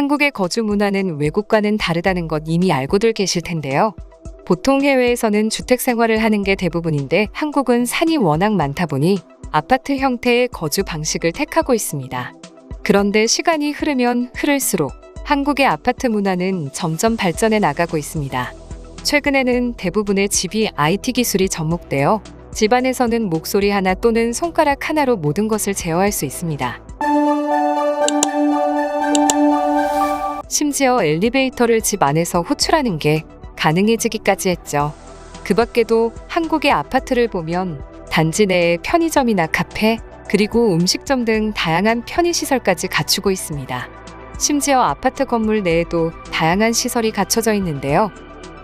한국의 거주 문화는 외국과는 다르다는 것 이미 알고들 계실 텐데요. 보통 해외에서는 주택 생활을 하는 게 대부분인데 한국은 산이 워낙 많다 보니 아파트 형태의 거주 방식을 택하고 있습니다. 그런데 시간이 흐르면 흐를수록 한국의 아파트 문화는 점점 발전해 나가고 있습니다. 최근에는 대부분의 집이 IT 기술이 접목되어 집안에서는 목소리 하나 또는 손가락 하나로 모든 것을 제어할 수 있습니다. 심지어 엘리베이터를 집 안에서 호출하는 게 가능해지기까지 했죠. 그 밖에도 한국의 아파트를 보면 단지 내에 편의점이나 카페, 그리고 음식점 등 다양한 편의시설까지 갖추고 있습니다. 심지어 아파트 건물 내에도 다양한 시설이 갖춰져 있는데요.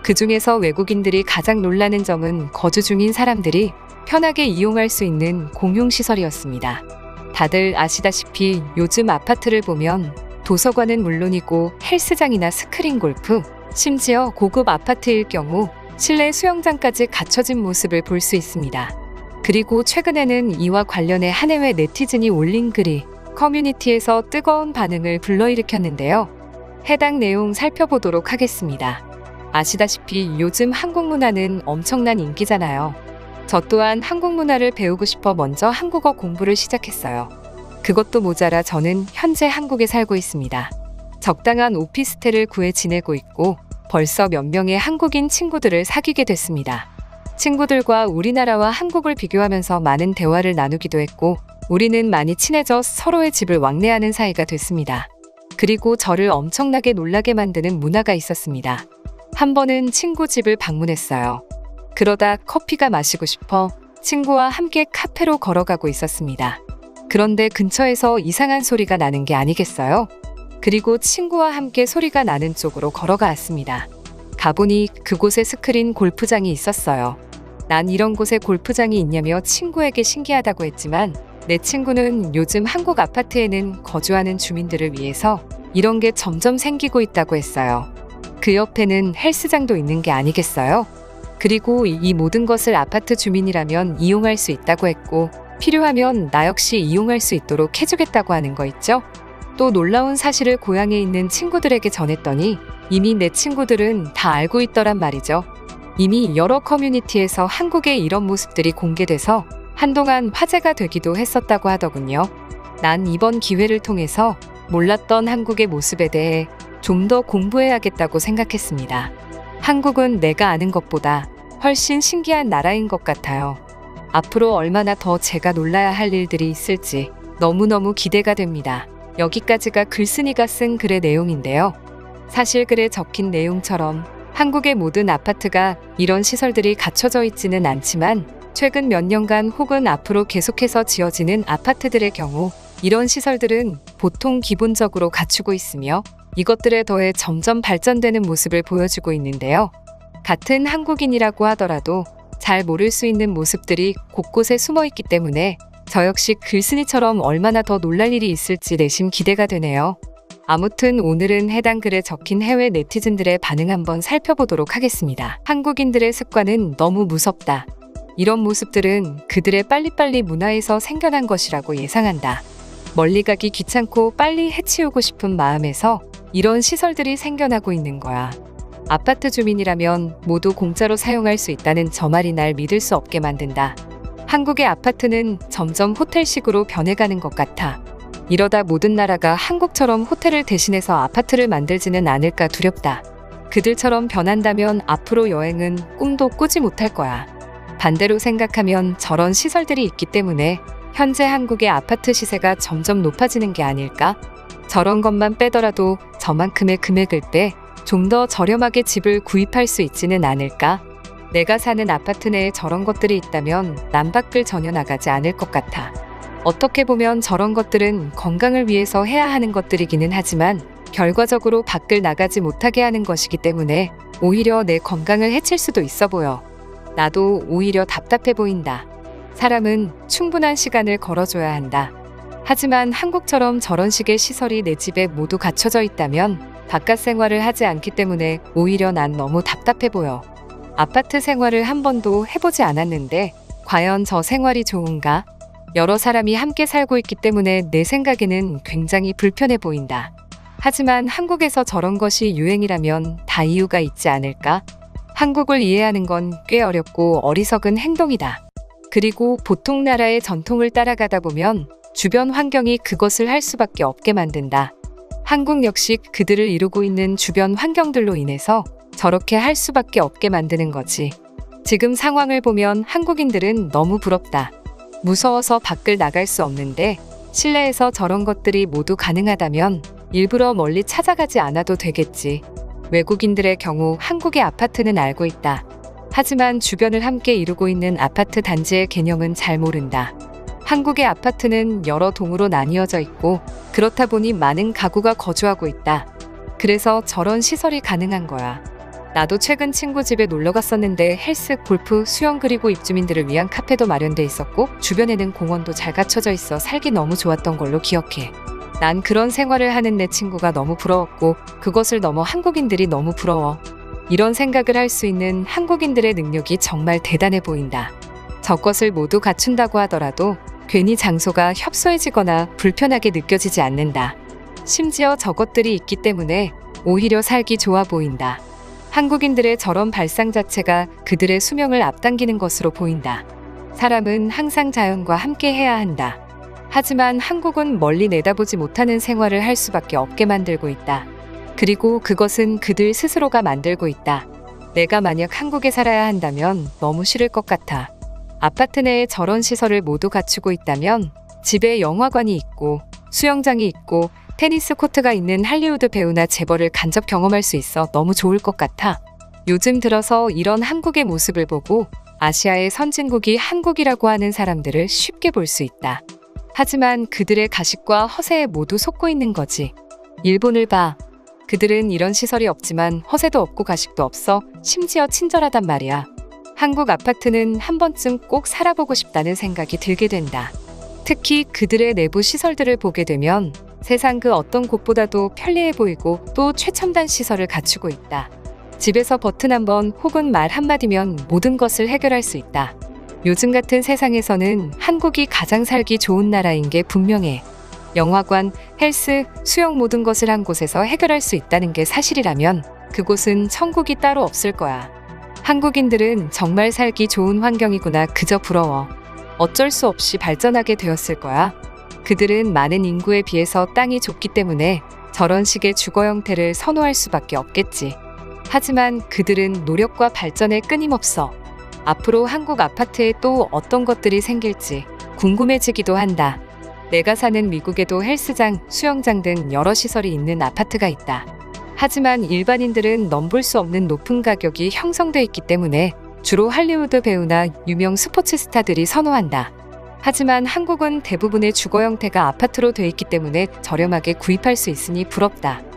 그 중에서 외국인들이 가장 놀라는 점은 거주 중인 사람들이 편하게 이용할 수 있는 공용시설이었습니다. 다들 아시다시피 요즘 아파트를 보면 도서관은 물론이고 헬스장이나 스크린 골프, 심지어 고급 아파트일 경우 실내 수영장까지 갖춰진 모습을 볼 수 있습니다. 그리고 최근에는 이와 관련해 한 해외 네티즌이 올린 글이 커뮤니티에서 뜨거운 반응을 불러일으켰는데요. 해당 내용 살펴보도록 하겠습니다. 아시다시피 요즘 한국 문화는 엄청난 인기잖아요. 저 또한 한국 문화를 배우고 싶어 먼저 한국어 공부를 시작했어요. 그것도 모자라 저는 현재 한국에 살고 있습니다. 적당한 오피스텔을 구해 지내고 있고 벌써 몇 명의 한국인 친구들을 사귀게 됐습니다. 친구들과 우리나라와 한국을 비교하면서 많은 대화를 나누기도 했고 우리는 많이 친해져 서로의 집을 왕래하는 사이가 됐습니다. 그리고 저를 엄청나게 놀라게 만드는 문화가 있었습니다. 한 번은 친구 집을 방문했어요. 그러다 커피가 마시고 싶어 친구와 함께 카페로 걸어가고 있었습니다. 그런데 근처에서 이상한 소리가 나는 게 아니겠어요? 그리고 친구와 함께 소리가 나는 쪽으로 걸어가 왔습니다. 가보니 그곳에 스크린 골프장이 있었어요. 난 이런 곳에 골프장이 있냐며 친구에게 신기하다고 했지만 내 친구는 요즘 한국 아파트에는 거주하는 주민들을 위해서 이런 게 점점 생기고 있다고 했어요. 그 옆에는 헬스장도 있는 게 아니겠어요? 그리고 이 모든 것을 아파트 주민이라면 이용할 수 있다고 했고 필요하면 나 역시 이용할 수 있도록 해주겠다고 하는 거 있죠? 또 놀라운 사실을 고향에 있는 친구들에게 전했더니 이미 내 친구들은 다 알고 있더란 말이죠. 이미 여러 커뮤니티에서 한국의 이런 모습들이 공개돼서 한동안 화제가 되기도 했었다고 하더군요. 난 이번 기회를 통해서 몰랐던 한국의 모습에 대해 좀 더 공부해야겠다고 생각했습니다. 한국은 내가 아는 것보다 훨씬 신기한 나라인 것 같아요. 앞으로 얼마나 더 제가 놀라야 할 일들이 있을지 너무너무 기대가 됩니다. 여기까지가 글쓴이가 쓴 글의 내용인데요. 사실 글에 적힌 내용처럼 한국의 모든 아파트가 이런 시설들이 갖춰져 있지는 않지만 최근 몇 년간 혹은 앞으로 계속해서 지어지는 아파트들의 경우 이런 시설들은 보통 기본적으로 갖추고 있으며 이것들에 더해 점점 발전되는 모습을 보여주고 있는데요. 같은 한국인이라고 하더라도 잘 모를 수 있는 모습들이 곳곳에 숨어 있기 때문에 저 역시 글쓴이처럼 얼마나 더 놀랄 일이 있을지 내심 기대가 되네요. 아무튼 오늘은 해당 글에 적힌 해외 네티즌들의 반응 한번 살펴보도록 하겠습니다. 한국인들의 습관은 너무 무섭다. 이런 모습들은 그들의 빨리빨리 문화에서 생겨난 것이라고 예상한다. 멀리 가기 귀찮고 빨리 해치우고 싶은 마음에서 이런 시설들이 생겨나고 있는 거야. 아파트 주민이라면 모두 공짜로 사용할 수 있다는 저 말이 날 믿을 수 없게 만든다. 한국의 아파트는 점점 호텔식으로 변해가는 것 같아. 이러다 모든 나라가 한국처럼 호텔을 대신해서 아파트를 만들지는 않을까 두렵다. 그들처럼 변한다면 앞으로 여행은 꿈도 꾸지 못할 거야. 반대로 생각하면 저런 시설들이 있기 때문에 현재 한국의 아파트 시세가 점점 높아지는 게 아닐까? 저런 것만 빼더라도 저만큼의 금액을 빼 좀 더 저렴하게 집을 구입할 수 있지는 않을까? 내가 사는 아파트 내에 저런 것들이 있다면 난 밖을 전혀 나가지 않을 것 같아. 어떻게 보면 저런 것들은 건강을 위해서 해야 하는 것들이기는 하지만 결과적으로 밖을 나가지 못하게 하는 것이기 때문에 오히려 내 건강을 해칠 수도 있어 보여. 나도 오히려 답답해 보인다. 사람은 충분한 시간을 걸어줘야 한다. 하지만 한국처럼 저런 식의 시설이 내 집에 모두 갖춰져 있다면 바깥 생활을 하지 않기 때문에 오히려 난 너무 답답해 보여. 아파트 생활을 한 번도 해보지 않았는데 과연 저 생활이 좋은가? 여러 사람이 함께 살고 있기 때문에 내 생각에는 굉장히 불편해 보인다. 하지만 한국에서 저런 것이 유행이라면 다 이유가 있지 않을까? 한국을 이해하는 건 꽤 어렵고 어리석은 행동이다. 그리고 보통 나라의 전통을 따라가다 보면 주변 환경이 그것을 할 수밖에 없게 만든다. 한국 역시 그들을 이루고 있는 주변 환경들로 인해서 저렇게 할 수밖에 없게 만드는 거지. 지금 상황을 보면 한국인들은 너무 부럽다. 무서워서 밖을 나갈 수 없는데 실내에서 저런 것들이 모두 가능하다면 일부러 멀리 찾아가지 않아도 되겠지. 외국인들의 경우 한국의 아파트는 알고 있다. 하지만 주변을 함께 이루고 있는 아파트 단지의 개념은 잘 모른다. 한국의 아파트는 여러 동으로 나뉘어져 있고 그렇다 보니 많은 가구가 거주하고 있다. 그래서 저런 시설이 가능한 거야. 나도 최근 친구 집에 놀러 갔었는데 헬스, 골프, 수영 그리고 입주민들을 위한 카페도 마련돼 있었고 주변에는 공원도 잘 갖춰져 있어 살기 너무 좋았던 걸로 기억해. 난 그런 생활을 하는 내 친구가 너무 부러웠고 그것을 넘어 한국인들이 너무 부러워. 이런 생각을 할 수 있는 한국인들의 능력이 정말 대단해 보인다. 저것을 모두 갖춘다고 하더라도 괜히 장소가 협소해지거나 불편하게 느껴지지 않는다. 심지어 저것들이 있기 때문에 오히려 살기 좋아 보인다. 한국인들의 저런 발상 자체가 그들의 수명을 앞당기는 것으로 보인다. 사람은 항상 자연과 함께 해야 한다. 하지만 한국은 멀리 내다보지 못하는 생활을 할 수밖에 없게 만들고 있다. 그리고 그것은 그들 스스로가 만들고 있다. 내가 만약 한국에 살아야 한다면 너무 싫을 것 같아. 아파트 내에 저런 시설을 모두 갖추고 있다면 집에 영화관이 있고 수영장이 있고 테니스 코트가 있는 할리우드 배우나 재벌을 간접 경험할 수 있어 너무 좋을 것 같아. 요즘 들어서 이런 한국의 모습을 보고 아시아의 선진국이 한국이라고 하는 사람들을 쉽게 볼 수 있다. 하지만 그들의 가식과 허세에 모두 속고 있는 거지. 일본을 봐. 그들은 이런 시설이 없지만 허세도 없고 가식도 없어 심지어 친절하단 말이야. 한국 아파트는 한 번쯤 꼭 살아보고 싶다는 생각이 들게 된다. 특히 그들의 내부 시설들을 보게 되면 세상 그 어떤 곳보다도 편리해 보이고 또 최첨단 시설을 갖추고 있다. 집에서 버튼 한 번 혹은 말 한마디면 모든 것을 해결할 수 있다. 요즘 같은 세상에서는 한국이 가장 살기 좋은 나라인 게 분명해. 영화관, 헬스, 수영 모든 것을 한 곳에서 해결할 수 있다는 게 사실이라면 그곳은 천국이 따로 없을 거야. 한국인들은 정말 살기 좋은 환경이구나 그저 부러워. 어쩔 수 없이 발전하게 되었을 거야. 그들은 많은 인구에 비해서 땅이 좁기 때문에 저런 식의 주거 형태를 선호할 수밖에 없겠지. 하지만 그들은 노력과 발전에 끊임없어. 앞으로 한국 아파트에 또 어떤 것들이 생길지 궁금해지기도 한다. 내가 사는 미국에도 헬스장, 수영장 등 여러 시설이 있는 아파트가 있다. 하지만 일반인들은 넘볼 수 없는 높은 가격이 형성돼 있기 때문에 주로 할리우드 배우나 유명 스포츠 스타들이 선호한다. 하지만 한국은 대부분의 주거 형태가 아파트로 돼 있기 때문에 저렴하게 구입할 수 있으니 부럽다.